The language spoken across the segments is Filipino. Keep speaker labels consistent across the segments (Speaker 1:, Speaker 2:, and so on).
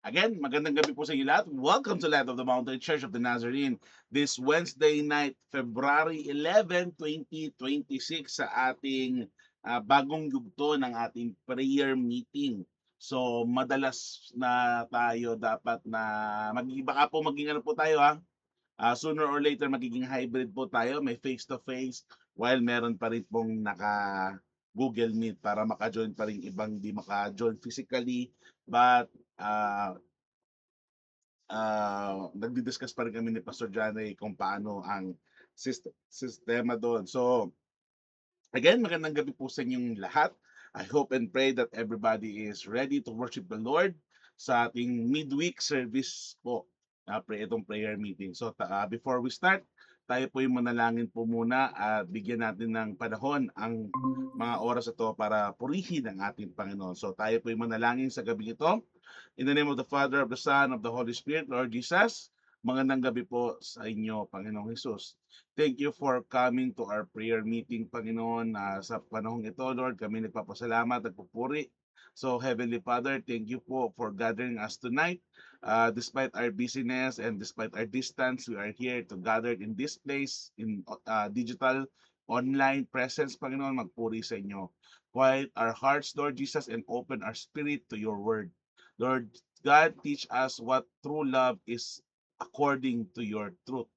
Speaker 1: Again, magandang gabi po sa inyo lahat. Welcome to Light of the Mountain Church of the Nazarene this Wednesday night, February 11, 2026 sa ating bagong yugto ng ating prayer meeting. So, madalas na tayo dapat na baka po maging ano po tayo sooner or later magiging hybrid po tayo, may face-to-face while meron pa rin pong naka Google Meet para maka-join pa rin ibang di maka-join physically. But nagdi-discuss pa rin kami ni Pastor Janay kung paano ang sistema doon. So, again, magandang gabi po sa inyong lahat. I hope and pray that everybody is ready to worship the Lord sa ating midweek service po, itong prayer meeting. So, before we start, tayo po yung manalangin po muna at bigyan natin ng panahon ang mga oras ito para purihin ang ating Panginoon. So, tayo po yung manalangin sa gabi ito. In the name of the Father, of the Son, of the Holy Spirit, Lord Jesus, magandang gabi po sa inyo, Panginoong Jesus. Thank you for coming to our prayer meeting, Panginoon. Sa panahong ito, Lord, kami nagpapasalamat at pupuri. So, Heavenly Father, thank you po for gathering us tonight. Despite our busyness and despite our distance, we are here to gather in this place, in digital, online presence, Panginoon, magpuri sa inyo. Quiet our hearts, Lord Jesus, and open our spirit to your word. Lord God, teach us what true love is according to your truth.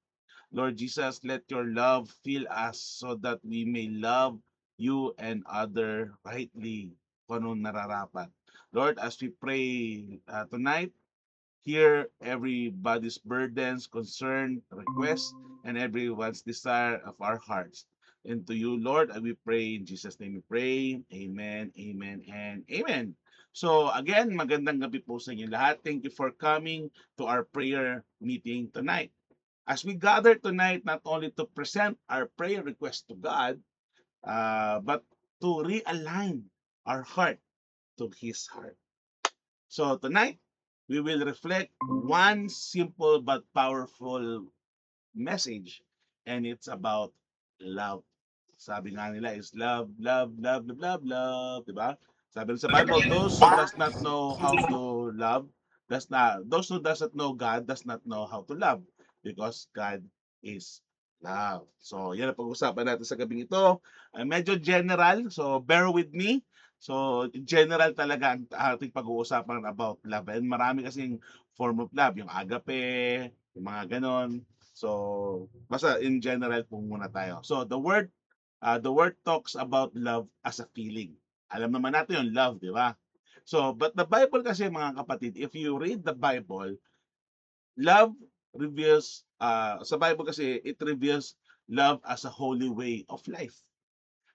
Speaker 1: Lord Jesus, let your love fill us so that we may love you and other rightly kung anong nararapat. Lord, as we pray tonight, hear everybody's burdens, concern, request, and everyone's desire of our hearts. And to you, Lord, we pray in Jesus' name we pray. Amen, amen, and amen. So again, magandang gabi po sa inyo lahat. Thank you for coming to our prayer meeting tonight. As we gather tonight, not only to present our prayer request to God, but to realign our heart to His heart. So tonight, we will reflect one simple but powerful message, and it's about love. Sabi nga nila is love, love, love, love, love, love, di ba? Sabi sa Bible, those who does not know how to love, those who does not know God does not know how to love because God is love. So, yan ang pag-usapan natin sa gabing ito. Medyo general, so bear with me. So, general talaga ang ating pag-uusapan about love. And marami kasing form of love, yung agape, yung mga ganon. So, basta in general po muna tayo. So, the word talks about love as a feeling. Alam naman natin yung love, di ba? So, but the Bible kasi mga kapatid, if you read the Bible, love reveals, sa Bible kasi, it reveals love as a holy way of life.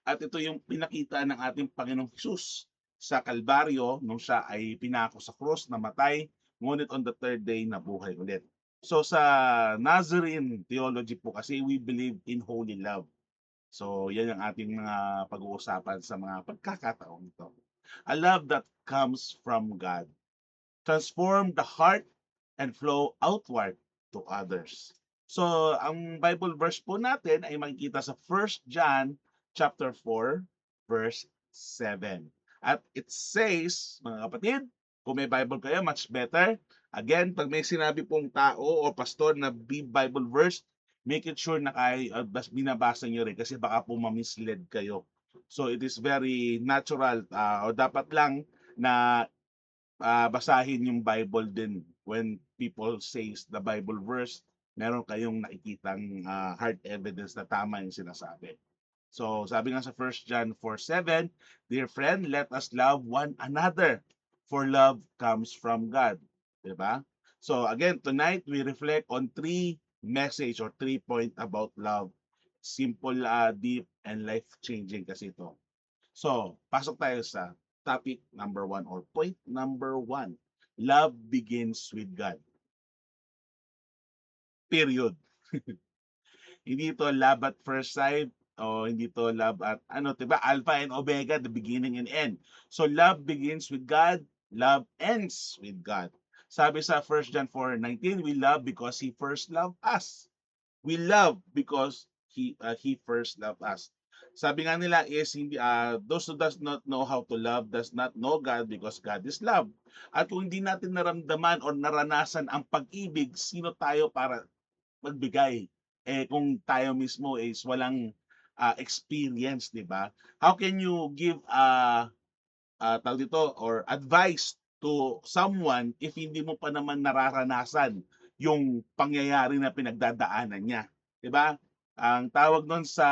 Speaker 1: At ito yung pinakita ng ating Panginoong Hesus sa Kalbaryo nung siya ay pinako sa krus, namatay, ngunit on the third day nabuhay ulit. So sa Nazarene theology po kasi we believe in holy love. So yan ang ating mga pag-uusapan sa mga pagkakataong ito. A love that comes from God. Transform the heart and flow outward to others. So, ang Bible verse po natin ay makikita sa 1 John chapter 4 verse 7. At it says, mga kapatid, kung may Bible kayo, much better. Again, pag may sinabi pong tao o pastor na Bible verse, make it sure na kayo binabasa nyo rin kasi baka po mamislead kayo. So, it is very natural o dapat lang na basahin yung Bible din when people says the Bible verse, meron kayong nakikitang hard evidence na tama yung sinasabi. So, sabi nga sa 1 John 4:7, dear friend, let us love one another, for love comes from God. Diba? So, again, tonight we reflect on three message or 3 point about love. Simple, deep, and life-changing kasi ito. So, pasok tayo sa topic number 1 or point number 1. Love begins with God. Period. Hindi to love at first sight o hindi to love at ano, 'di ba? Alpha and Omega, the beginning and end. So love begins with God, love ends with God. Sabi sa 1 John 4:19, we love because he first loved us. We love because he first loved us. Sabi nga nila is hindi those who does not know how to love does not know God because God is love. At kung hindi natin naramdaman or naranasan ang pag-ibig, sino tayo para magbigay? Eh kung tayo mismo is walang experience, 'di ba? How can you give tawag dito or advice to someone if hindi mo pa naman nararanasan yung pangyayari na pinagdadaanan niya, 'di ba? Ang tawag nun sa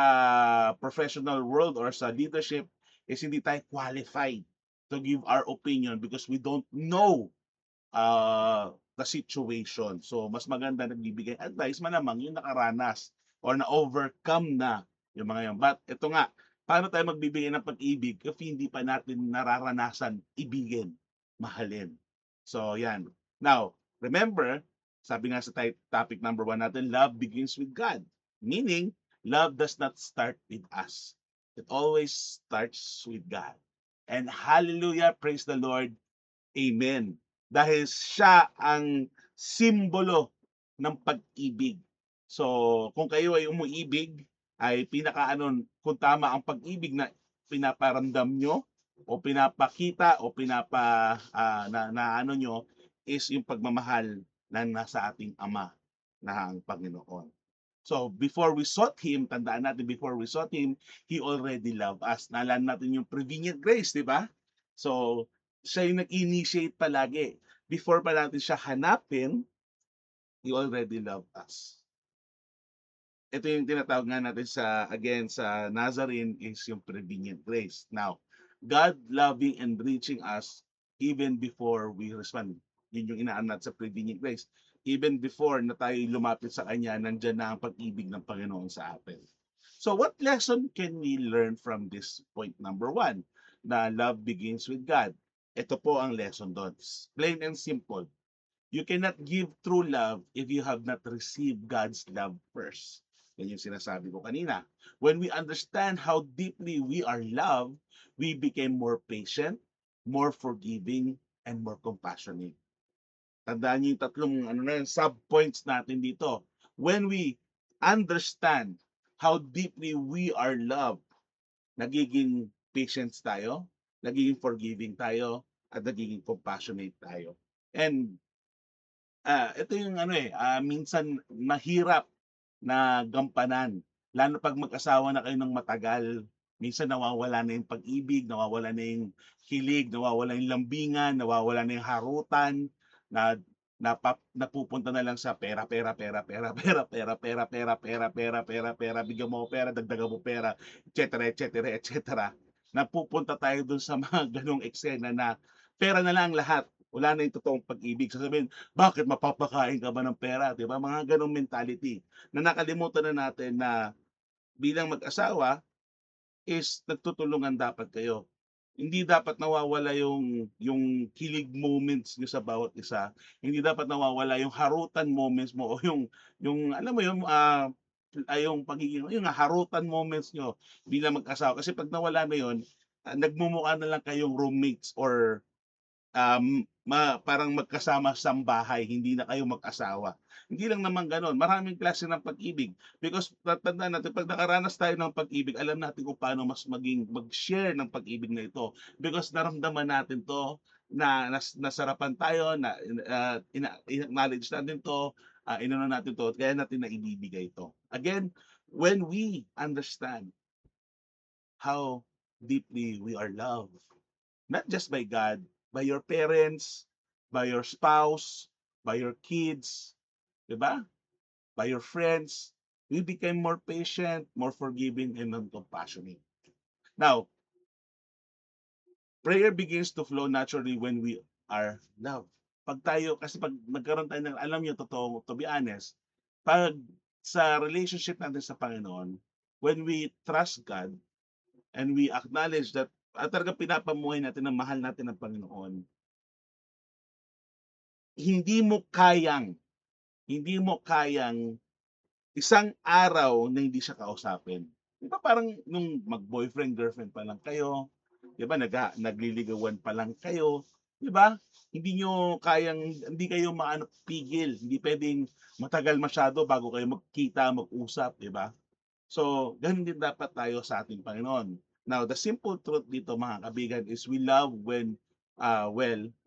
Speaker 1: professional world or sa leadership is hindi tayo qualified to give our opinion because we don't know the situation. So mas maganda nagbibigay advice malamang yung nakaranas or na-overcome na yung mga yun. But ito nga, paano tayo magbibigay ng pag-ibig if hindi pa natin nararanasan ibigin, mahalin? So yan. Now, remember, sabi nga sa topic number 1 natin, love begins with God. Meaning, love does not start with us. It always starts with God. And hallelujah, praise the Lord, amen. Dahil siya ang simbolo ng pag-ibig. So, kung kayo ay umuibig, ay pinakaano, kung tama ang pag-ibig na pinaparamdam nyo o pinapakita o na ano nyo is yung pagmamahal na nasa ating Ama na ang Panginoon. So, before we sought Him, tandaan natin, before we sought Him, He already loved us. Naalala natin yung prevenient grace, di ba? So, siya yung nag-initiate palagi. Before pa natin siya hanapin, He already loved us. Ito yung tinatawag nga natin sa Nazarene is yung prevenient grace. Now, God loving and reaching us even before we respond. Yun yung inaan natin sa prevenient grace. Even before na tayo lumapit sa Kanya, nandyan na ang pag-ibig ng Panginoon sa atin. So what lesson can we learn from this point number 1? Na love begins with God. Ito po ang lesson doon. Plain and simple. You cannot give true love if you have not received God's love first. Yan yung sinasabi ko kanina. When we understand how deeply we are loved, we became more patient, more forgiving, and more compassionate. Tandaan niyo yung tatlong sub-points natin dito. When we understand how deeply we are loved, nagiging patient tayo, nagiging forgiving tayo, at nagiging compassionate tayo. And ito yung minsan mahirap na gampanan. Lalo pag mag-asawa na kayo ng matagal, minsan nawawala na yung pag-ibig, nawawala na yung hilig, nawawala yung lambingan, nawawala na yung harutan, na napupunta na lang sa pera, pera, pera, pera, pera, pera, pera, pera, pera, pera, pera, pera, bigyan mo ako pera, dagdagan mo pera, etc., etc., etc. Napupunta tayo dun sa mga ganong eksena na pera na lang lahat. Wala na yung totoong pag-ibig. Sasabihin, bakit mapapakain ka ba ng pera? 'Di ba? Mga ganong mentality na nakalimutan na natin na bilang mag-asawa is nagtutulungan dapat kayo. Hindi dapat nawawala yung kilig moments niyo sa bawat isa. Hindi dapat nawawala yung harutan moments mo o yung alam mo yung pagiging yung harutan moments niyo bilang mag-asawa. Kasi 'pag nawala na yun, nagmumukha na lang kayong roommates or parang magkasama sa bahay, hindi na kayo mag-asawa. Hindi lang naman gano'n, maraming klase ng pag-ibig. Because tandaan natin 'pag nakaranas tayo ng pag-ibig, alam natin kung paano mag-share ng pag-ibig na ito. Because naramdaman natin 'to, na nasarapan tayo, na in-acknowledge natin 'to, inano natin 'to, kaya natin naibibigay ito. Again, when we understand how deeply we are loved, not just by God, by your parents, by your spouse, by your kids, 'di ba? By your friends, we became more patient, more forgiving, and more compassionate. Now, prayer begins to flow naturally when we are loved. Kasi pag nagkaroon tayo ng, alam niyo, totoo, to be honest, pag sa relationship natin sa Panginoon, when we trust God and we acknowledge that talagang pinapamuhay natin ng mahal natin ng Panginoon, hindi mo kayang hindi mo kayang isang araw na hindi siya kausapin. 'Di ba parang nung mag-boyfriend, girlfriend pa lang kayo, 'di ba nagliligawan pa lang kayo, 'di ba? Hindi kayo pigil, hindi puwedeng matagal masyado bago kayo magkita, mag-usap, 'di ba? So, gano'n din dapat tayo sa ating Panginoon. Now, the simple truth dito mga kaibigan is we love when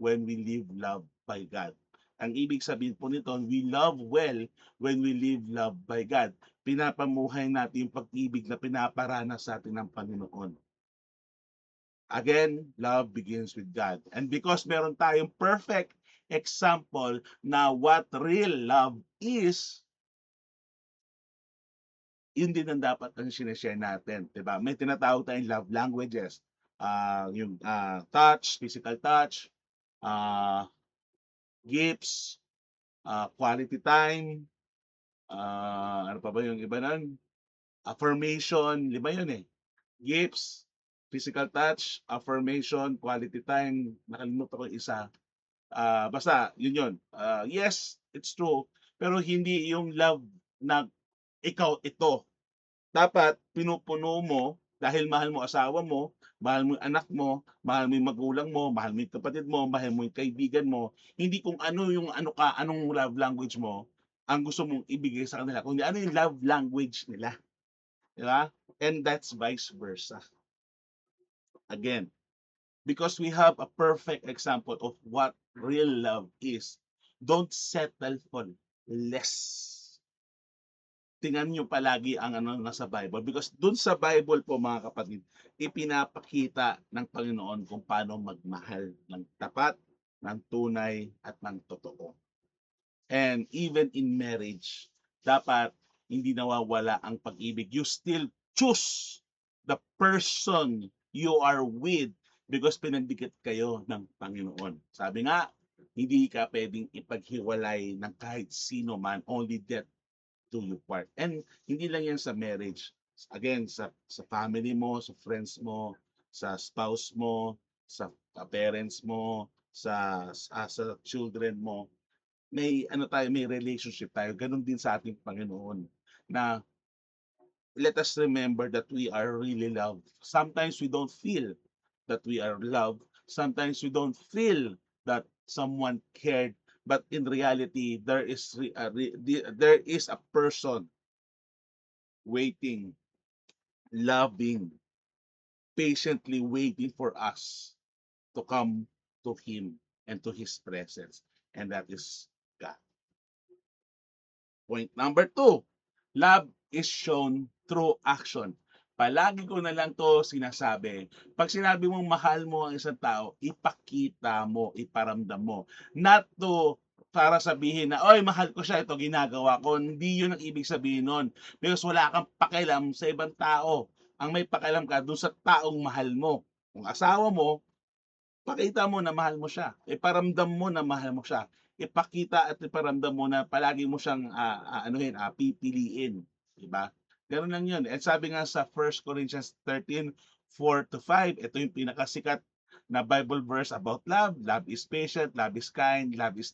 Speaker 1: we live love by God. Ang ibig sabihin po nito, we love well when we live love by God. Pinapamuhay natin yung pag-ibig na pinaparanas sa atin ng Panginoon. Again, love begins with God. And because meron tayong perfect example na what real love is, yun din ang dapat ang sinishare natin, 'di ba? May tinatawag tayong love languages. Yung touch, physical touch, ah, gifts, quality time, ano pa ba yung iba nun? Affirmation, 5 yun eh. Gifts, physical touch, affirmation, quality time, nakalimutan ko yung isa. Basta yun yun. Yes, it's true, pero hindi yung love na ikaw ito. Dapat pinupuno mo dahil mahal mo asawa mo, mahal mo yung anak mo, mahal mo yung magulang mo, mahal mo yung kapatid mo, mahal mo yung kaibigan mo. Hindi kung ano yung anong love language mo ang gusto mong ibigay sa kanila, kundi ano yung love language nila, 'di ba? And that's vice versa. Again, because we have a perfect example of what real love is. Don't settle for less. Tingnan niyo palagi ang nasa Bible because dun sa Bible po mga kapatid, ipinapakita ng Panginoon kung paano magmahal ng tapat, ng tunay at ng totoo. And even in marriage, dapat hindi nawawala ang pag-ibig. You still choose the person you are with because pinagdikit kayo ng Panginoon. Sabi nga, hindi ka pwedeng ipaghiwalay ng kahit sino man, only death do you part. And hindi lang yan sa marriage. Again, sa family mo, sa friends mo, sa spouse mo, sa parents mo, sa children mo, may relationship tayo. Ganun din sa ating Panginoon na let us remember that we are really loved. Sometimes we don't feel that we are loved. Sometimes we don't feel that someone cared. But in reality, there is a person waiting, loving, patiently waiting for us to come to Him and to His presence. And that is God. Point number 2, love is shown through action. Palagi ko na lang 'to sinasabi. 'Pag sinabi mong mahal mo ang isang tao, ipakita mo, iparamdam mo. Not to para sabihin na, "Oy, mahal ko siya, ito ginagawa ko." Hindi 'yun ang ibig sabihin nun. Because wala kang pakialam sa ibang tao. Ang may pakialam ka dun sa taong mahal mo. Kung asawa mo, pakita mo na mahal mo siya, iparamdam mo na mahal mo siya, ipakita at iparamdam mo na palagi mo siyang, pipiliin, 'di ba? Gano'n lang 'yun. At sabi nga sa 1 Corinthians 13:4-5, ito yung pinakasikat na Bible verse about love. Love is patient, love is kind, love is,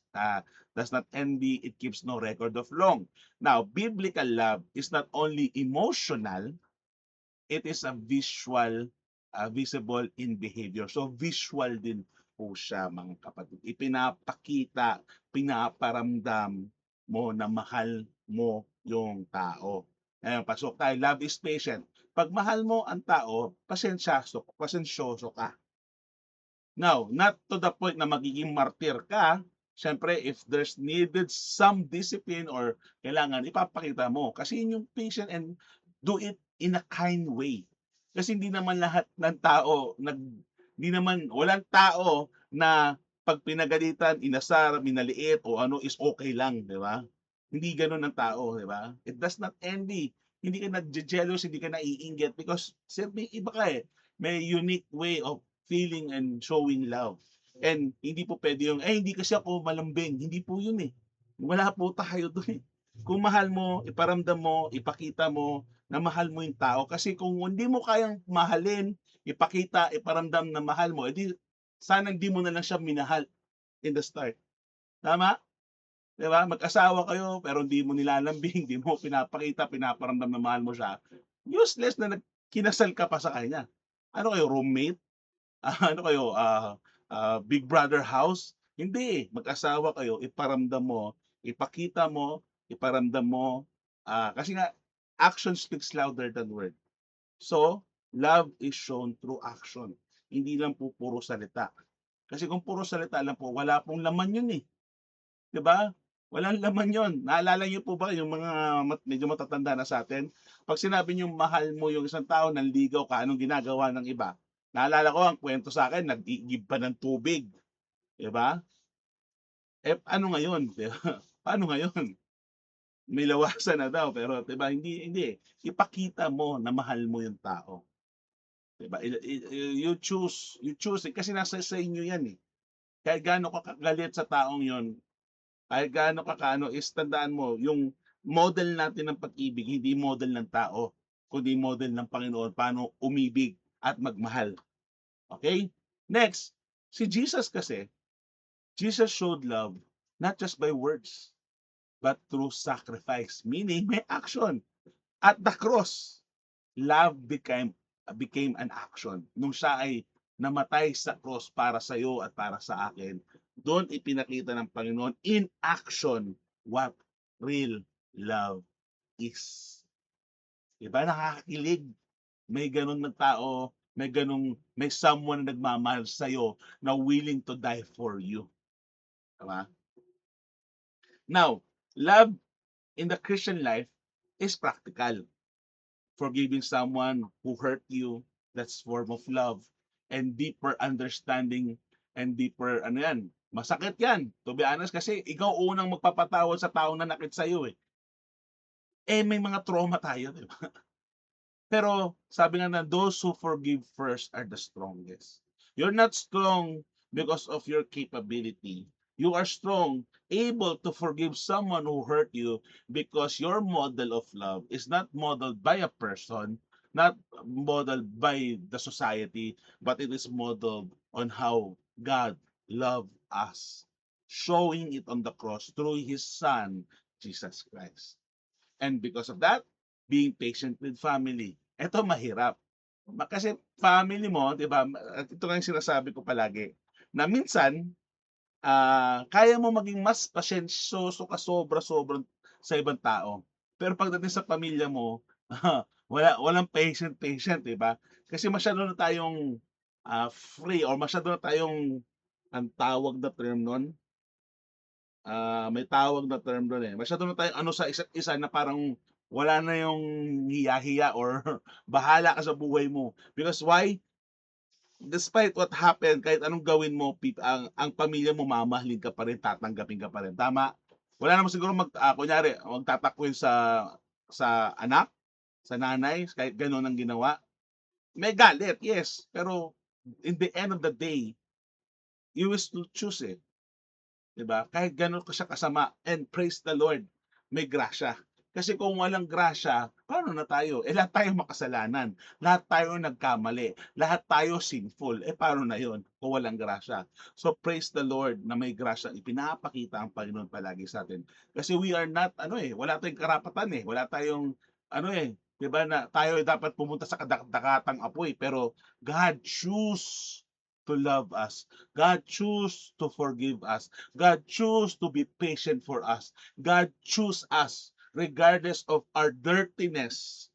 Speaker 1: does not envy, it keeps no record of wrong. Now, biblical love is not only emotional, it is a visual, visible in behavior. So visual din po siya mga kapatid. Ipinapakita, pinaparamdam mo na mahal mo yung tao. Ayan, pasok tayo. Love is patient. Pag mahal mo ang tao, pasensyoso ka. Now, not to the point na magiging martir ka. Siyempre, if there's needed some discipline or kailangan, ipapakita mo. Kasi yun yung patient and do it in a kind way. Kasi hindi naman lahat ng tao, hindi naman, walang tao na pag pinagalitan, inasar, minaliit, o ano is okay lang, di ba? Hindi ganun ang tao, di ba? It does not envy. Hindi ka nagje-jealous, hindi ka naiinggit because siyempre iba ka eh. May unique way of feeling and showing love. And hindi po pwede yung, hindi kasi ako malambing. Hindi po yun eh. Wala po tayo doon eh. Kung mahal mo, iparamdam mo, ipakita mo na mahal mo yung tao. Kasi kung hindi mo kayang mahalin, ipakita, iparamdam na mahal mo, edi sana hindi mo na lang siya minahal in the start. Tama? 'Di ba? Mag-asawa kayo pero hindi mo nilalambing, hindi mo pinapakita, pinaparamdam na mahal mo siya. Useless na kinasal ka pa sa kanya. Ano kayo, roommate? Ano kayo, Big Brother house? Hindi, mag-asawa kayo, iparamdam mo, ipakita mo, iparamdam mo, kasi nga Action speaks louder than word. So, love is shown through action. Hindi lang po puro salita. Kasi kung puro salita lang po, wala pong laman yun eh. 'Di ba? Walang laman yun. Naalala niyo po ba yung mga medyo matatanda na sa atin? Pag sinabi niyong mahal mo yung isang tao, nanligaw ka, anong ginagawa ng iba? Naalala ko ang kwento sa akin, nag-iigib pa ng tubig, 'di ba? Eh, ano ngayon, 'di ba? Paano ngayon? May lawasan na daw pero 'di ba hindi, ipakita mo na mahal mo yung tao, 'di ba? You choose eh, kasi nasa sa inyo 'yan eh. Kahit gaano ka kagalit sa taong 'yon, kahit gaano ka kaano is tandaan mo yung model natin ng pag-ibig hindi model ng tao, kundi model ng Panginoon paano umibig at magmahal, okey? Next, si Jesus kasi, Jesus showed love not just by words, but through sacrifice, meaning may action. At the cross, love became an action. Nung siya ay namatay sa cross para sa iyo at para sa akin, doon ipinakita ng Panginoon in action what real love is. 'Di ba nakakakilig? May gano'n na tao, may someone na nagmamahal sa iyo na willing to die for you, 'di ba? Now, love in the Christian life is practical. Forgiving someone who hurt you, that's form of love. And deeper understanding and deeper ano yan, masakit yan. To be honest kasi ikaw unang magpapatawad sa taong nanakit sa'yo eh. Eh may mga trauma tayo, di ba? Pero sabi nga na those who forgive first are the strongest. You're not strong because of your capability. You are strong, able to forgive someone who hurt you because your model of love is not modeled by a person, not modeled by the society, but it is modeled on how God loved us, showing it on the cross through His Son, Jesus Christ. And because of that, being patient with family. Ito mahirap. Kasi family mo, 'di ba? Ito nga yung sinasabi ko palagi, na minsan kaya mo maging mas pasyensoso ka sobra-sobrang sa ibang tao. Pero pagdating sa pamilya mo, walang patient, 'di ba? Kasi masyado na tayong free or masyado na tayong ang tawag na term nun, may tawag na term dun, eh. Masyado na tayong ano sa isa't isa na parang wala na yung hiya-hiya or bahala ka sa buhay mo. Because why? Despite what happened, kahit anong gawin mo, ang pamilya mo mamahalin ka pa rin, tatanggapin ka pa rin, tama? Wala naman siguro kunyari magtatakwil sa anak, sa nanay, kahit gano'n ang ginawa. May galit, yes, pero in the end of the day, you will still choose, eh. 'Di ba? Kahit gano'n ka siya kasama and praise the Lord, may grasya. Kasi kung walang grasya, paano na tayo? Eh, lahat tayo makasalanan, lahat tayo nagkamali, lahat tayo sinful, eh, paano na 'yun kung walang grasya? So, praise the Lord na may grasyang ipinapakita ang Panginoon palagi sa atin. Kasi we are not ano, eh, wala tayong karapatan, eh, wala tayong ano, eh, 'di ba na tayo ay dapat pumunta sa kadakdakatang apoy, pero God choose to love us. God choose to forgive us. God choose to be patient for us. God choose us regardless of our dirtiness,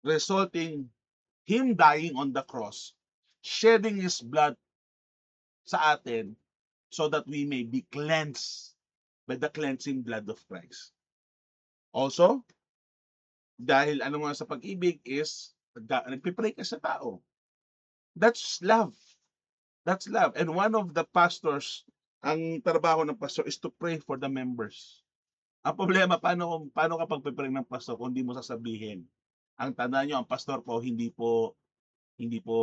Speaker 1: resulting Him dying on the cross, shedding His blood sa atin so that we may be cleansed by the cleansing blood of Christ. Also, dahil ano nga sa pag-ibig is nagpipray ka sa tao. That's love. That's love. And one of the pastors, ang trabaho ng pastor is to pray for the members. Ang problema, paano ka pagpe-pray ng pastor kung hindi mo sasabihin? Ang tandaan niyo, ang pastor po hindi po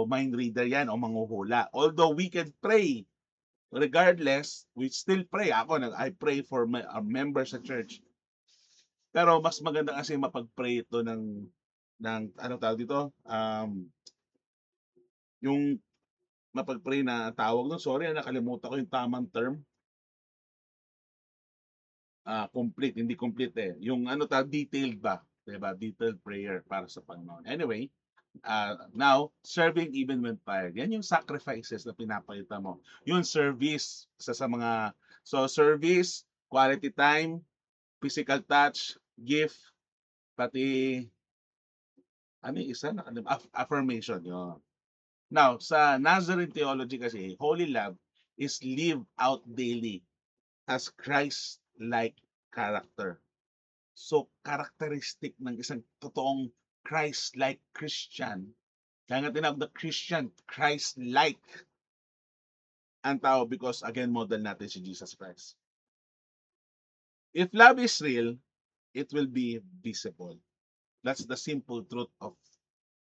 Speaker 1: mind reader 'yan o manghuhula. Although we can pray, regardless, we still pray. I pray for my members sa church. Pero mas maganda kasi mapag-pray ito ng anong tawag dito, yung mapag-pray na tawag nun, sorry, nakalimutan ko yung tamang term. Complete, hindi complete, eh. Yung ano detailed ba, 'di ba? Detailed prayer para sa Panginoon. Anyway, now, serving even when tired. Yan yung sacrifices na pinapakita mo. Yung service, isa sa mga service, quality time, physical touch, gift, pati ano yung isa affirmation, yun. Now, sa Nazarene theology kasi, holy love is lived out daily as Christ-like character. So, characteristic ng isang totoong Christ-like Christian, kaya nga tinawag na Christian, Christ-like ang tao because again, model natin si Jesus Christ. If love is real, it will be visible. That's the simple truth of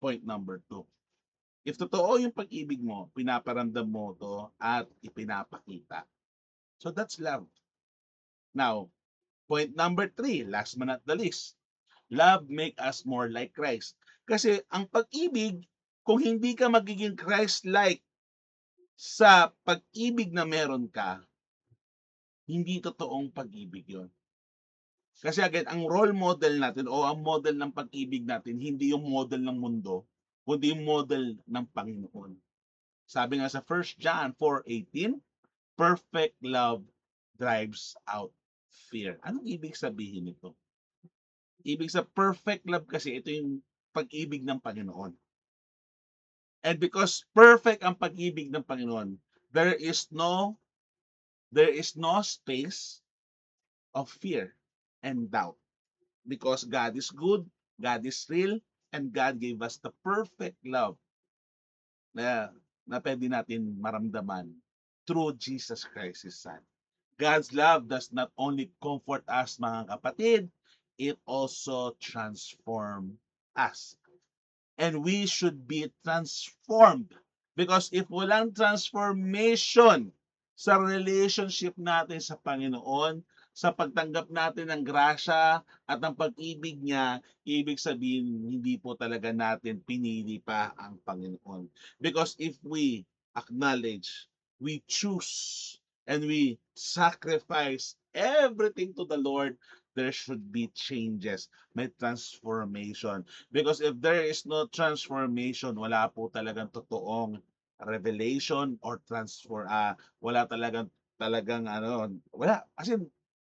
Speaker 1: point number 2. If totoo yung pag-ibig mo, pinaparamdam mo to at ipinapakita. So that's love. Now, point number 3, last but not the least, love make us more like Christ. Kasi ang pag-ibig, kung hindi ka magiging Christ-like sa pag-ibig na meron ka, hindi totoong pag-ibig yon. Kasi again, ang role model natin o ang model ng pag-ibig natin, hindi yung model ng mundo, kundi yung model ng Panginoon. Sabi nga sa 1 John 4:18, perfect love drives out fear. Anong ibig sabihin nito? Ibig sa perfect love kasi ito yung pag-ibig ng Panginoon. And because perfect ang pag-ibig ng Panginoon, there is no space of fear and doubt. Because God is good, God is real, and God gave us the perfect love na pwede natin maramdaman through Jesus Christ, His Son. God's love does not only comfort us, mga kapatid, it also transforms us. And we should be transformed. Because if walang transformation sa relationship natin sa Panginoon, sa pagtanggap natin ng grasya at ng pag-ibig niya, ibig sabihin, hindi po talaga natin pinili pa ang Panginoon. Because if we acknowledge, we choose, and we sacrifice everything to the Lord, there should be changes. May transformation. Because if there is no transformation, wala po talagang totoong revelation or wala talagang wala. Kasi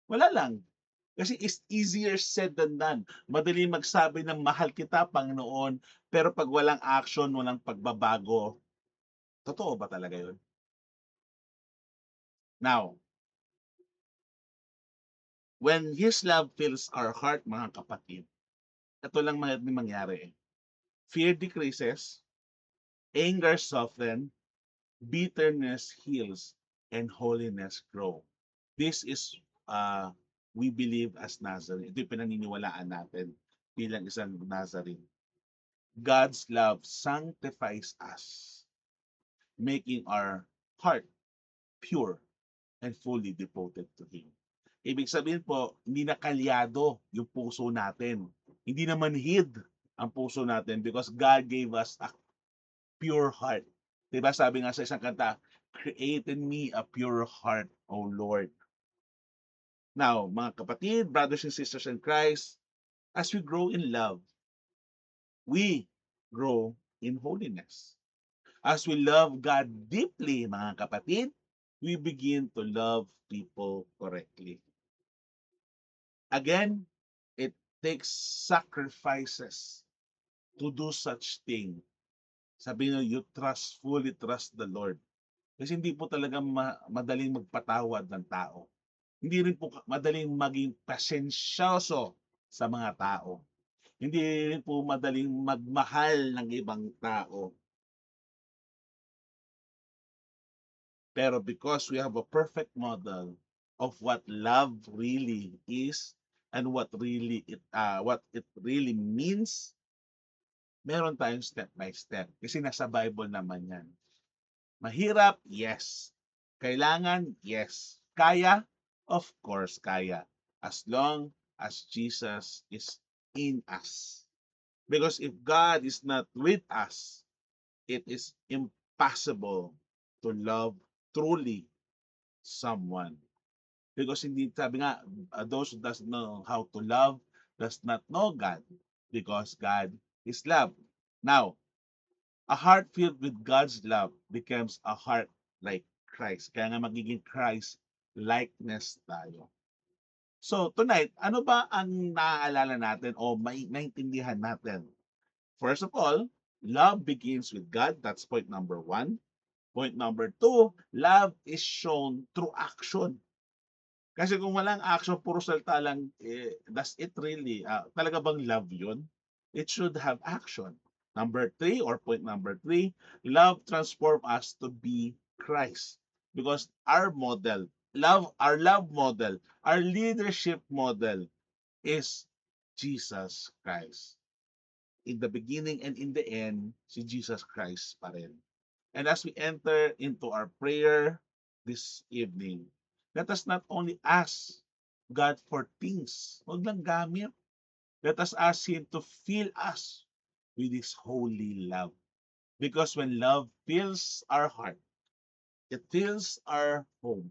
Speaker 1: wala lang. Kasi it's easier said than done. Madali magsabi ng mahal kita, Panginoon, pero pag walang action, walang pagbabago, totoo ba talaga yun? Now, when His love fills our heart, mga kapatid, ito lang mangyari. Fear decreases, anger softens, bitterness heals, and holiness grow. This is we believe as Nazarene. Ito yung pinaniniwalaan natin bilang isang Nazarene. God's love sanctifies us, making our heart pure and fully devoted to Him. Ibig sabihin po, hindi na kalyado yung puso natin. Hindi na manhid ang puso natin because God gave us a pure heart. Diba sabi nga sa isang kanta, create in me a pure heart, O Lord. Now, mga kapatid, brothers and sisters in Christ, as we grow in love, we grow in holiness. As we love God deeply, mga kapatid, we begin to love people correctly. Again, it takes sacrifices to do such thing. Sabi nyo, you fully trust the Lord. Kasi hindi po talaga madaling magpatawad ng tao. Hindi rin po madaling maging pasensyoso sa mga tao. Hindi rin po madaling magmahal ng ibang tao. Pero because we have a perfect model of what love really is and what it really means, meron tayong step by step. Kasi nasa Bible naman yan. Mahirap? Yes. Kailangan? Yes. Kaya? Of course, kaya. As long as Jesus is in us. Because if God is not with us, it is impossible to love truly someone. Because hindi, sabi nga, those who does know how to love does not know God. Because God is love. Now, a heart filled with God's love becomes a heart like Christ. Kaya nga magiging Christ likeness tayo. So tonight, ano ba ang naaalala natin o naintindihan natin? First of all, love begins with God. That's point number one. Point number two, love is shown through action. Kasi kung walang action, puro salita lang, does it really, talaga bang love yun? It should have action. Number three, or point number three, love transform us to be Christ. Because our love model, our leadership model is Jesus Christ. In the beginning and in the end, si Jesus Christ pa rin. And as we enter into our prayer this evening, let us not only ask God for things, huwag lang gamit. Let us ask Him to fill us with His holy love. Because when love fills our heart, it fills our home,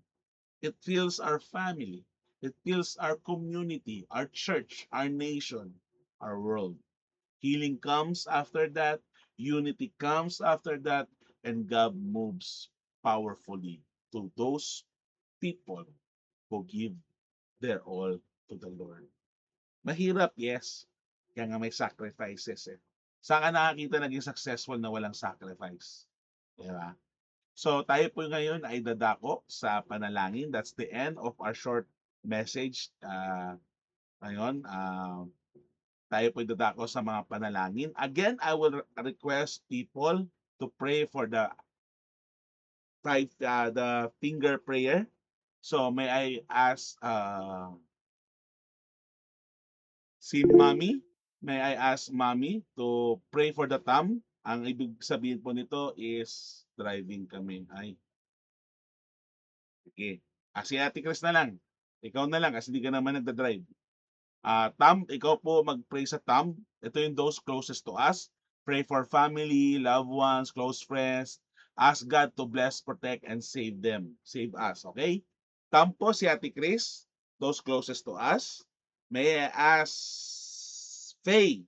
Speaker 1: it fills our family, it fills our community, our church, our nation, our world. Healing comes after that, unity comes after that, and God moves powerfully to those people who give their all to the Lord. Mahirap, yes. Kaya nga may sacrifices eh. Saan ka nakakita naging successful na walang sacrifice? Diba? So tayo po ngayon ay dadako sa panalangin. That's the end of our short message. Ngayon, tayo po dadako sa mga panalangin. Again, I will request people to pray for the finger prayer. So may I ask si Mommy? May I ask Mommy to pray for the thumb? Ang ibig sabihin po nito is driving kami. Ay, sige. Si Ate Chris na lang. Ikaw na lang kasi hindi ka naman nagda-drive. Thumb, ikaw po mag-pray sa thumb. Ito yung those closest to us. Pray for family, loved ones, close friends. Ask God to bless, protect, and save them. Save us, okay? Thumb po si Ate Chris, those closest to us. May I ask Faye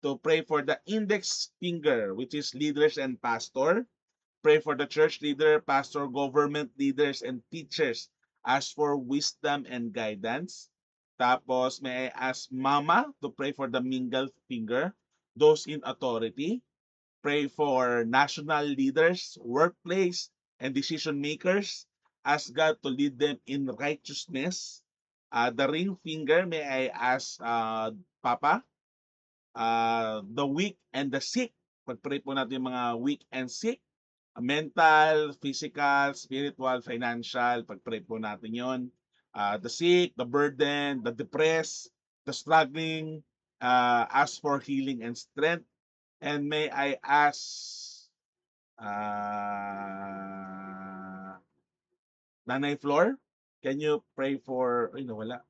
Speaker 1: to pray for the index finger, which is leaders and pastor. Pray for the church leader, pastor, government leaders, and teachers. Ask for wisdom and guidance. Tapos, may I ask Mama to pray for the mingle finger, those in authority. Pray for national leaders, workplace, and decision makers. Ask God to lead them in righteousness. The ring finger, may I ask Papa, the weak and the sick. Pag-pray po natin yung mga weak and sick. Mental, physical, spiritual, financial. Pag-pray po natin yon. The sick, the burden, the depressed, the struggling. Ask for healing and strength. And may I ask Nanay Flor, can you pray for, ay nawala.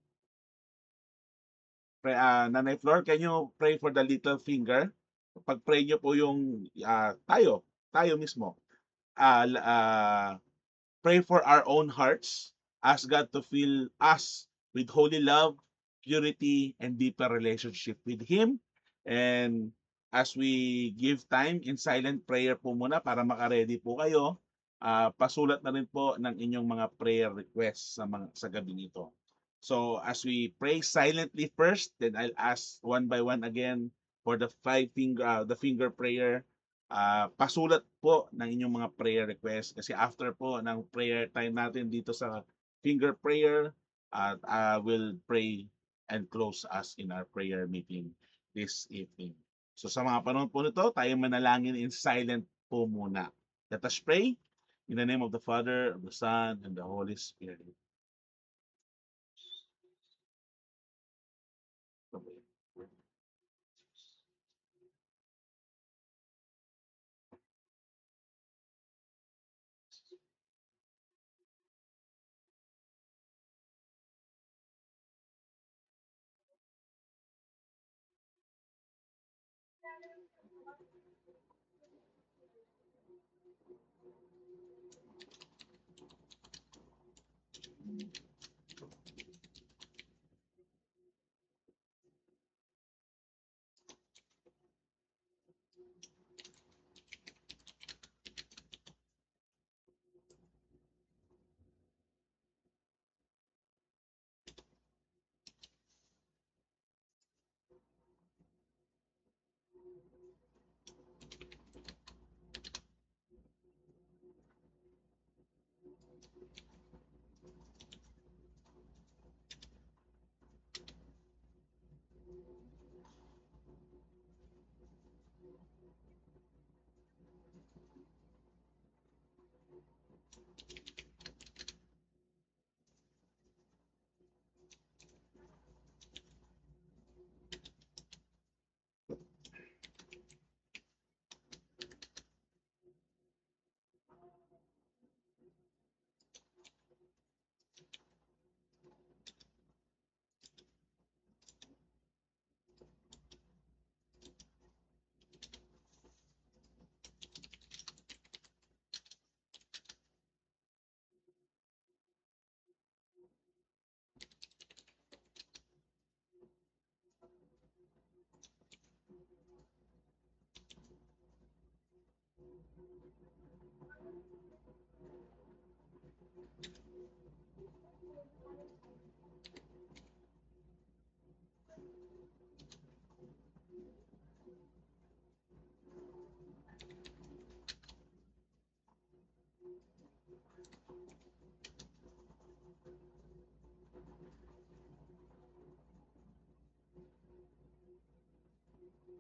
Speaker 1: Nanay Flor, can you pray for the little finger? Pag-pray nyo po yung tayo mismo. Pray for our own hearts. Ask God to fill us with holy love, purity, and deeper relationship with Him. And as we give time in silent prayer po muna para makaredy po kayo, pasulat na rin po ng inyong mga prayer requests sa gabing ito. So as we pray silently first, then I'll ask one by one again for the the finger prayer. Pasulat po ng inyong mga prayer request kasi after po ng prayer time natin dito sa finger prayer, will pray and close us in our prayer meeting this evening. So sa mga panahon po nito, tayo manalangin in silent po muna. Let us pray in the name of the Father, of the Son, and the Holy Spirit.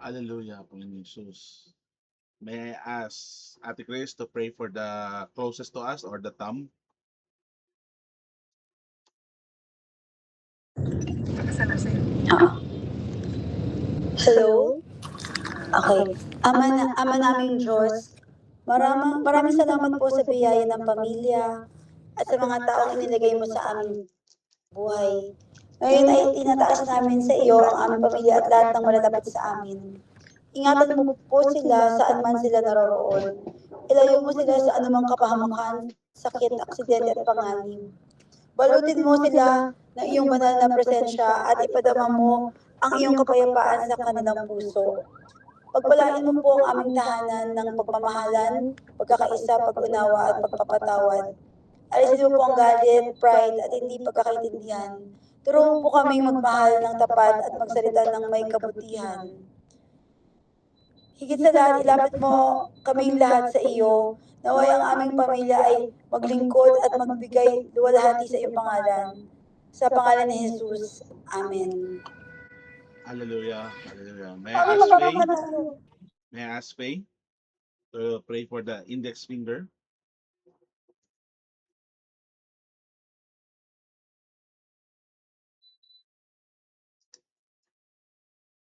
Speaker 1: Hallelujah, Panginoon Jesus. May I ask Ate Chris to pray for the closest to us or the thumb?
Speaker 2: Oo. Hello? Okay. Ama naming Diyos, maraming salamat po sa biyaya ng pamilya at sa mga taong inilagay mo sa aming buhay. Ngayon ay tinataas namin sa iyo ang aming pamilya at lahat ng malalapit sa amin. Ingatan mo po sila saan man sila naroroon. Ilayo mo sila sa anumang kapahamakan, sakit, aksidente at panganib. Balutin mo sila ng iyong banal na presensya at ipadama mo ang iyong kapayapaan sa kanilang puso. Pagpalain mo po ang aming tahanan ng pagmamahalan, pagkakaisa, pag-unawa at pagpapatawad. Alisin mo po ang galit, pride at hindi pagkakaintindihan. Turo mo po kaming magmahal ng tapat at magsalita ng may kabutihan. Higit sa lahat, ilapit mo kaming lahat sa iyo. Naway ang aming pamilya ay maglingkod at magbigay luwalhati sa iyong pangalan. Sa pangalan ni Jesus. Amen.
Speaker 1: Hallelujah. Hallelujah. May
Speaker 2: Kami
Speaker 1: I ask Faye?
Speaker 2: magkakapanalo.
Speaker 1: May I ask Faye to pray for the index finger?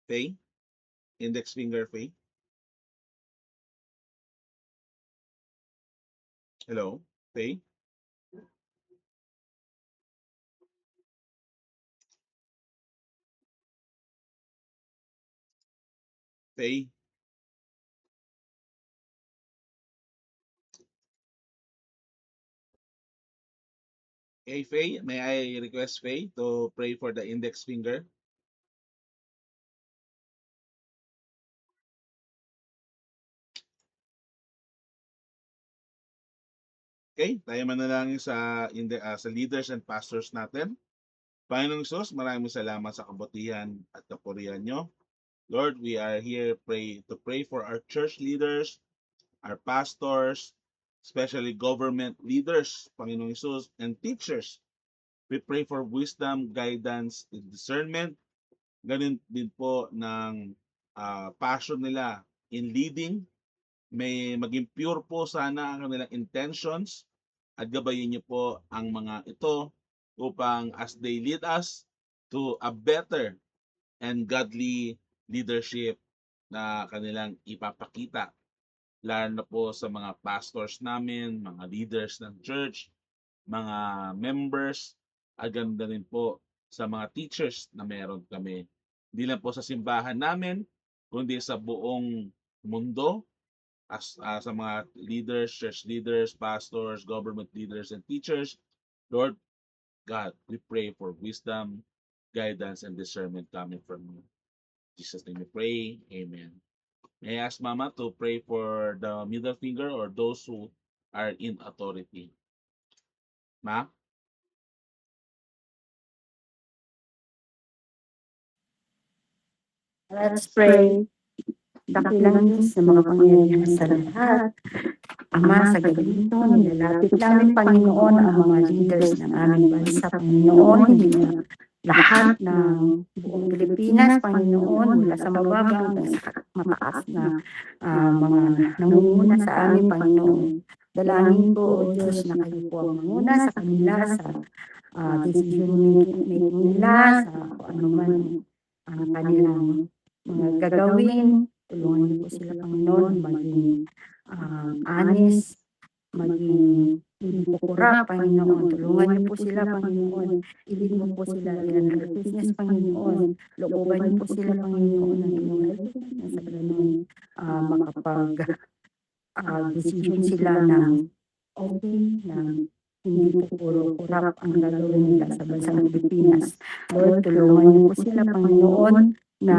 Speaker 1: Faye? Index finger, Faye? Hello? Faye? Faye? Hey, Faye, may I request Faye to pray for the index finger? Okay, tayo manalangin sa leaders and pastors natin. Panginoong Sus, maraming salamat sa kabutihan at kapurihan nyo. Lord, we are here to pray for our church leaders, our pastors, especially government leaders, Panginoong Sus, and teachers. We pray for wisdom, guidance, and discernment. Ganun din po ng passion nila in leading. May maging pure po sana ang kanilang intentions at gabayin niyo po ang mga ito upang as they lead us to a better and godly leadership na kanilang ipapakita, lalo na po sa mga pastors namin, mga leaders ng church, mga members, at ganda rin po sa mga teachers na meron kami. Hindi lang po sa simbahan namin, kundi sa buong mundo, sa mga leaders, church leaders, pastors, government leaders, and teachers. Lord God, we pray for wisdom, guidance, and discernment coming from you. In Jesus' name we pray. Amen. May I ask Mama to pray for the middle finger or those who are in authority? Ma?
Speaker 3: Let's pray. Dakilang Diyos sa mga pangyayari sa lahat. Ama, sa gabi ito, nilalapit namin, Panginoon, ang mga leaders ng aming bansa, Panginoon, hindi na lahat ng buong Pilipinas, Panginoon, mula sa mababa hanggang sa mataas na mga nangunguna sa amin, Panginoon. Dalangin po, O Diyos, na kayo po ang manguna sa kanila, sa decision making nila, sa kung ano man ang kanilang mga gagawin. Tulungan niyo po sila, Panginoon, maging honest, maging hindi po kurap, Panginoon. Tulungan niyo po sila, Panginoon. Ilid mo po sila in righteousness, Panginoon. Looban niyo po sila, Panginoon, ng inyong righteousness. Sa ganun, makapag-decision sila ng okay, na hindi po puro kurap ang gagawin nila sa bansang Pilipinas. Lord, tulungan niyo po sila, Panginoon, na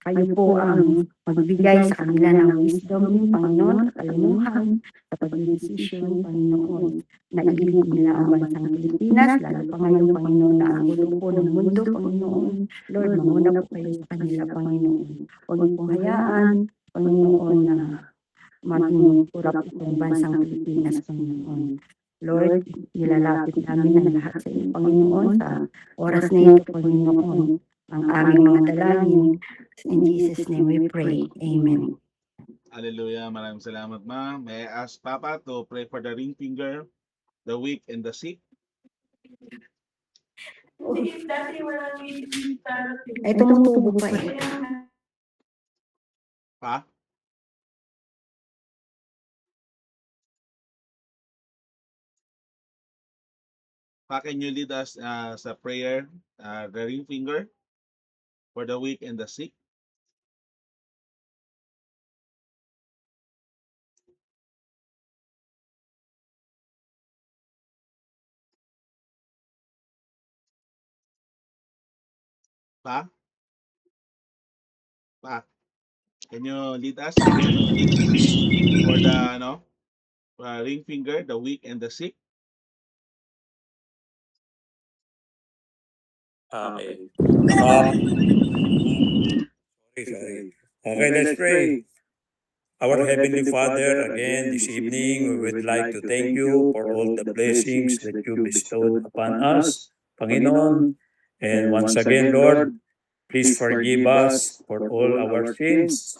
Speaker 3: Kayo po ang magbigay sa kanila ng wisdom, Panginoon, katalinuhan, sa pagdidesisyon, Panginoon, na ilibig nila ang bansang Pilipinas, lalo pa ngayon, Panginoon, na ang gulo po ng mundo, Panginoon. Lord, manguna po kayo sa kanila, Panginoon. Huwag niyo pong hayaan, Panginoon, na maging kurap itong bansang Pilipinas, Panginoon. Lord, nilalapit namin ang lahat sa iyo, Panginoon, sa oras na ito, Panginoon, ang aming mga dalangin. In Jesus' name we pray. Amen.
Speaker 1: Hallelujah. Maraming salamat, ma. May I ask Papa to pray for the ring finger, the weak, and the sick?
Speaker 3: Ay, tumutubo pa eh.
Speaker 1: Pa? Pa, can you lead us sa prayer, the ring finger, for the weak and the sick? Pa? Pa? Can you lead us for the ring finger, the weak and the sick?
Speaker 4: Okay. Sorry. Okay, let's pray. Our Heavenly Father, again this evening, we would like to thank you for all the blessings that you bestowed upon us, Panginoon. And once again, Lord, please forgive us for all our sins.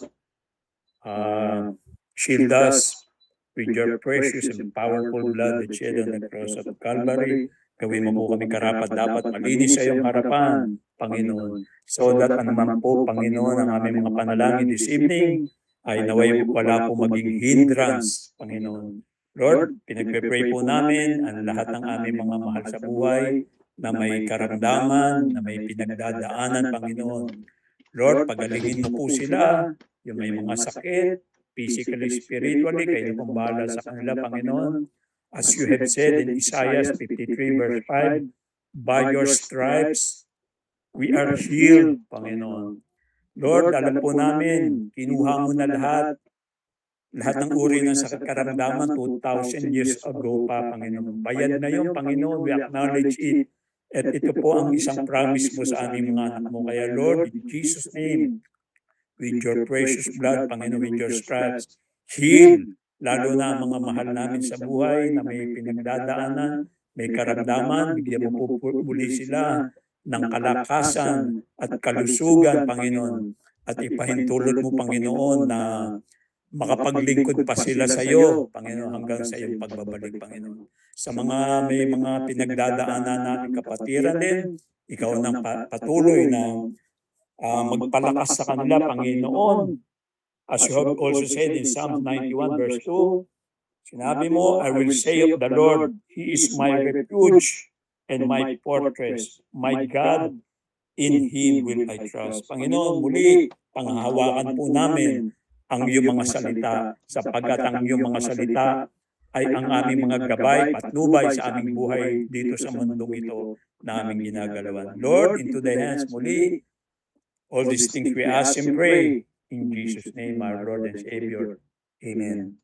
Speaker 4: Shield us with your precious and powerful blood that shed on the cross of Calvary. Gawin mo po kami karapat dapat malinis sa iyong harapan, Panginoon. So that naman po, Panginoon, ang aming mga panalangin this evening ay naway wala po maging hindrance, Panginoon. Lord, pinagpe-pray po namin ang lahat ng aming mga mahal sa buhay na may karamdaman, na may pinagdadaanan, Panginoon. Lord, pagalingin mo po sila, yung may mga sakit, physically, spiritually, kayo pong bahala sa kanila, Panginoon. As you have said in Isaiah 53 verse 5, by your stripes, we are healed, Panginoon. Lord, alam po namin, kinuha mo na lahat ng uri ng sakit karamdaman 2,000 years ago pa, Panginoon. Bayad na yun, Panginoon, we acknowledge it. At ito po ang isang promise mo sa aming mga anak mo. Kaya Lord, in Jesus' name, with your precious blood, Panginoon, with your stripes, heal, lalo na ang mga mahal namin sa buhay na may pinagdadaanan, may karamdaman, bigyan mo po muli sila ng kalakasan at kalusugan, Panginoon. At ipahintulot mo, Panginoon, na makapaglingkod pa sila sa iyo, Panginoon, hanggang sa iyong pagbabalik, Panginoon. Sa mga may mga pinagdadaanan namin kapatiran din, ikaw nang patuloy na magpalakas sa kanila, Panginoon. As you have also said in Psalm 91 verse 2, sinabi mo, I will say of the Lord, He is my refuge and my fortress, my God, in Him will I trust. Panginoon, muli, panghahawakan po namin ang iyong mga salita, sapagkat ang iyong mga salita ay ang aming mga gabay, patnubay sa aming buhay dito sa mundong ito na aming ginagalawan. Lord, into thy hands muli, all these things we ask and pray in Jesus' name, our Lord and Savior. Amen.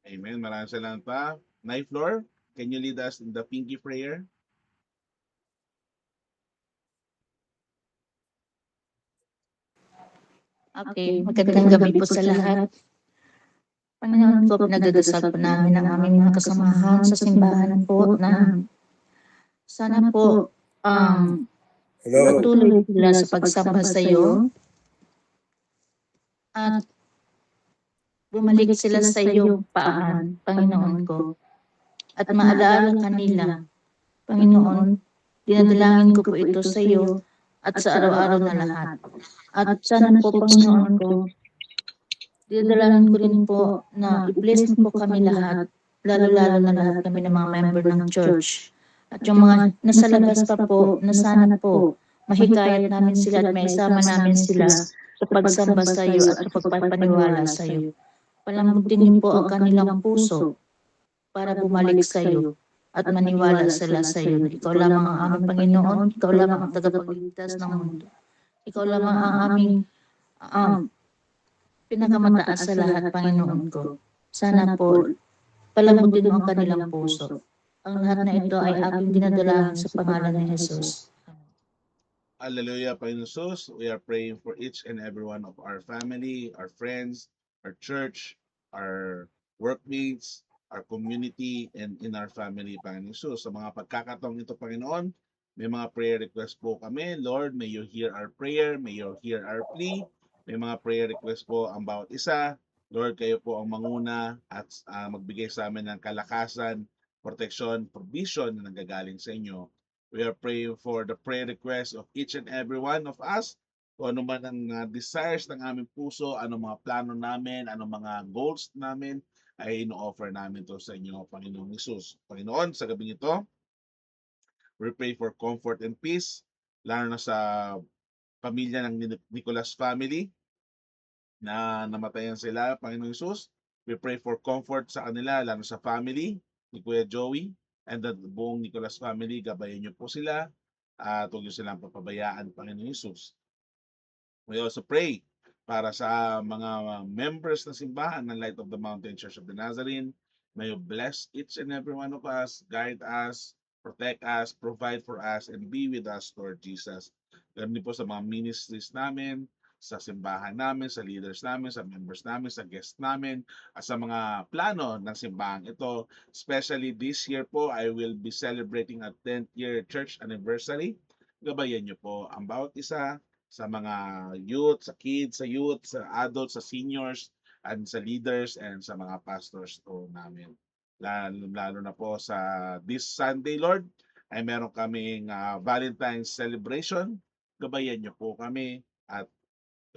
Speaker 1: Amen. Maraming salamat pa. Night Floor, can you lead us in the pinky prayer?
Speaker 5: Okay, magandang gabi po sa lahat. Panginoon po, pinagdadasal po namin ang aming mga kasamahan sa simbahan po na sana po patuloy sila sa pagsamba sa iyo at bumalik sila sa iyo paan, Panginoon ko. At maalaala kanila, Panginoon, dinadalangin ko po ito sa iyo at sa araw-araw na lahat. At sana po, Panginoon ko, dinadalangin ko rin po na i-bless mo po kami lahat, lalo-lalo na lahat kami ng mga member ng church. At yung mga nasa labas pa po, na sana po, mahikayat namin sila at maisama namin sila sa pagsamba sa iyo at sa pagpapaniwala sa iyo. Palambutin niyo po ang kanilang puso para bumalik sa iyo at maniwala sila sa iyo. Ikaw lamang ang aming Panginoon, ikaw lamang ang tagapagligtas ng mundo. Ikaw lamang ang aming pinakamataas sa lahat, Panginoon ko. Sana po, palambutin mo ang kanilang puso. Ang lahat na ito ay aking dinadalangin sa pangalan ni Jesus.
Speaker 1: Hallelujah, Panginoon Jesus. We are praying for each and every one of our family, our friends, our church, our workmates, our community, and in our family, Panginoon Jesus. Sa mga pagkakataong ito, Panginoon, may mga prayer request po kami. Lord, may you hear our prayer, may you hear our plea. May mga prayer request po ang bawat isa. Lord, kayo po ang manguna at magbigay sa amin ng kalakasan, protection, provision na nanggagaling sa inyo. We are praying for the prayer request of each and every one of us. Kung ano man ang desires ng aming puso, ano mga plano namin, ano mga goals namin, ay ino-offer namin to sa inyo, Panginoong Hesus. Panginoon, sa gabi ito, we pray for comfort and peace, lalo na sa pamilya ng Nicolas family na namatayan sila, Panginoong Hesus. We pray for comfort sa kanila, lalo sa family ni Kuya Joey and the buong Nicolas family. Gabayan niyo po sila at huwag niyo silang papabayaan, Panginoong Hesus. We also pray para sa mga members ng simbahan ng Light of the Mountain Church of the Nazarene. May you bless each and every one of us, guide us, protect us, provide for us, and be with us, Lord Jesus. Ganun din po sa mga ministries namin, sa simbahan namin, sa leaders namin, sa members namin, sa guests namin, at sa mga plano ng simbahan ito. Especially this year po, I will be celebrating a 10th year church anniversary. Gabayan niyo po ang bawat isa sa mga youth, sa kids, sa youth, sa adults, sa seniors, and sa leaders, and sa mga pastors po namin. Lalo na po sa this Sunday, Lord, ay meron kaming Valentine's celebration. Gabayan niyo po kami at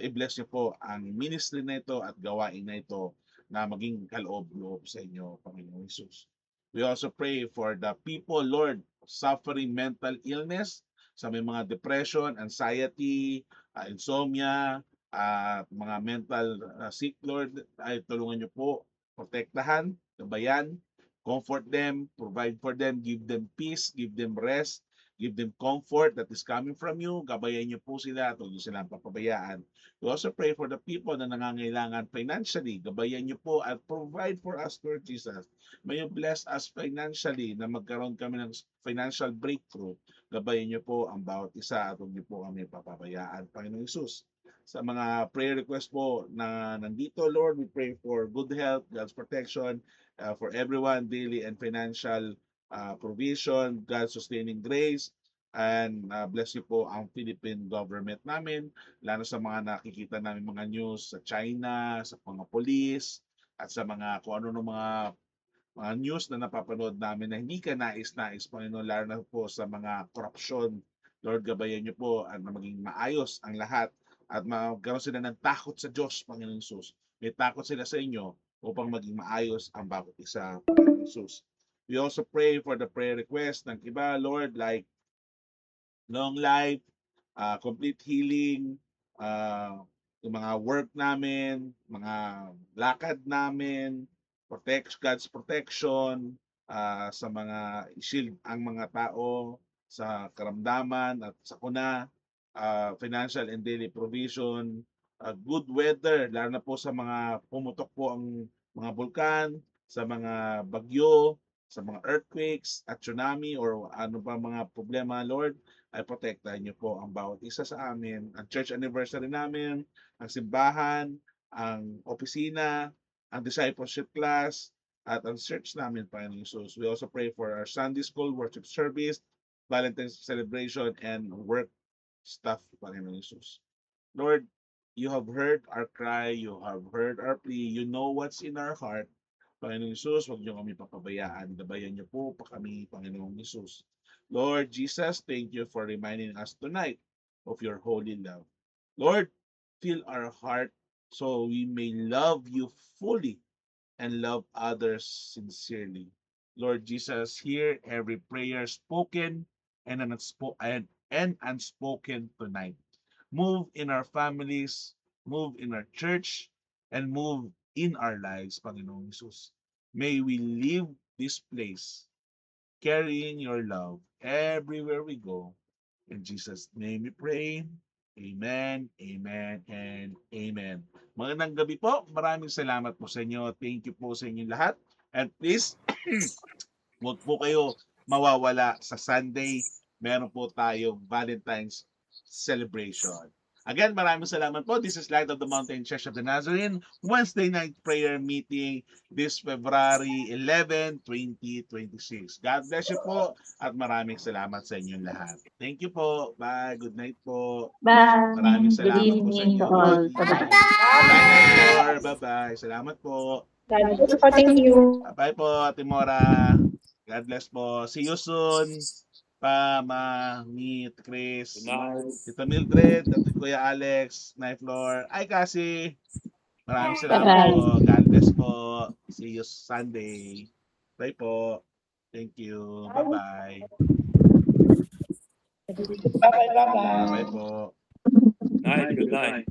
Speaker 1: i-bless niyo po ang ministry na ito at gawain na ito na maging kaloob-loob sa inyo, Panginoong Hesus. We also pray for the people, Lord, suffering mental illness, sa may mga depression, anxiety, insomnia, at mga mental sick, Lord, ay tulungan niyo po, protektahan, gabayan, comfort them, provide for them, give them peace, give them rest, give them comfort that is coming from you. Gabayan niyo po sila at huwag niyo silang papabayaan. We also pray for the people na nangangailangan financially. Gabayan niyo po at provide for us, Lord Jesus. May you bless us financially na magkaroon kami ng financial breakthrough. Gabayan niyo po ang bawat isa at huwag niyo po kami papabayaan, Panginoong Hesus. Sa mga prayer request po na nandito, Lord, we pray for good health, God's protection, for everyone, daily and financial provision, God's sustaining grace, and bless you po ang Philippine government namin, lalo sa mga nakikita namin mga news sa China, sa mga police, at sa mga kung ano ng mga news na napapanood namin na hindi ka nais-nais, Panginoon, lalo na po sa mga korupsyon. Lord, gabayan niyo po at maging maayos ang lahat at magkaroon sila ng takot sa Diyos, Panginoon Jesus. May takot sila sa inyo upang maging maayos ang bawat isa, Panginoon Jesus. We also pray for the prayer request ng iba, Lord, like long life, complete healing, yung mga work namin, mga lakad namin, God's protection, sa mga shield ang mga tao sa karamdaman at sakuna, financial and daily provision, good weather, lalo na po sa mga pumutok po ang mga bulkan, sa mga bagyo, sa mga earthquakes at tsunami or ano pa mga problema, Lord, ay protektahan niyo po ang bawat isa sa amin, ang church anniversary namin, ang simbahan, ang opisina, ang discipleship class, at ang church namin, Panginoon Jesus. We also pray for our Sunday school worship service, Valentine's celebration, and work stuff, Panginoon Jesus. Lord, you have heard our cry, you have heard our plea, you know what's in our heart. Panginoong Jesus, huwag niyo kami papabayaan. Gabayan niyo po pa kami, Panginoong Jesus. Lord Jesus, thank you for reminding us tonight of your holy love. Lord, fill our heart so we may love you fully and love others sincerely. Lord Jesus, hear every prayer spoken and unspoken tonight. Move in our families, move in our church, and move in our lives, Panginoong Jesus. May we leave this place carrying your love everywhere we go. In Jesus' name we pray. Amen, amen, and amen. Magandang gabi po. Maraming salamat po sa inyo. Thank you po sa inyong lahat. And please, huwag po kayo mawawala sa Sunday. Meron po tayong Valentine's celebration. Again, maraming salamat po. This is Light of the Mountain Church of the Nazarene Wednesday night prayer meeting this February 11, 2026. God bless you po at maraming salamat sa inyong lahat. Thank you po. Bye. Good night po.
Speaker 5: Bye.
Speaker 1: Maraming
Speaker 5: Good
Speaker 1: salamat po sa
Speaker 5: evening
Speaker 1: inyo.
Speaker 5: to all. Bye-bye.
Speaker 1: Bye. Bye-bye. Salamat po.
Speaker 3: Thank you.
Speaker 1: Bye po, Ate Mora. God bless po. See you soon. Pa, Meet, Chris, Tito Mildred, at Kuya Alex, Night Floor. Ay, Kasi. Maraming salamat
Speaker 5: Bye-bye.
Speaker 1: po. God bless po. See you Sunday. Bye po. Thank you. Bye-bye.
Speaker 6: Bye-bye.
Speaker 1: Bye po.
Speaker 4: Night, good night.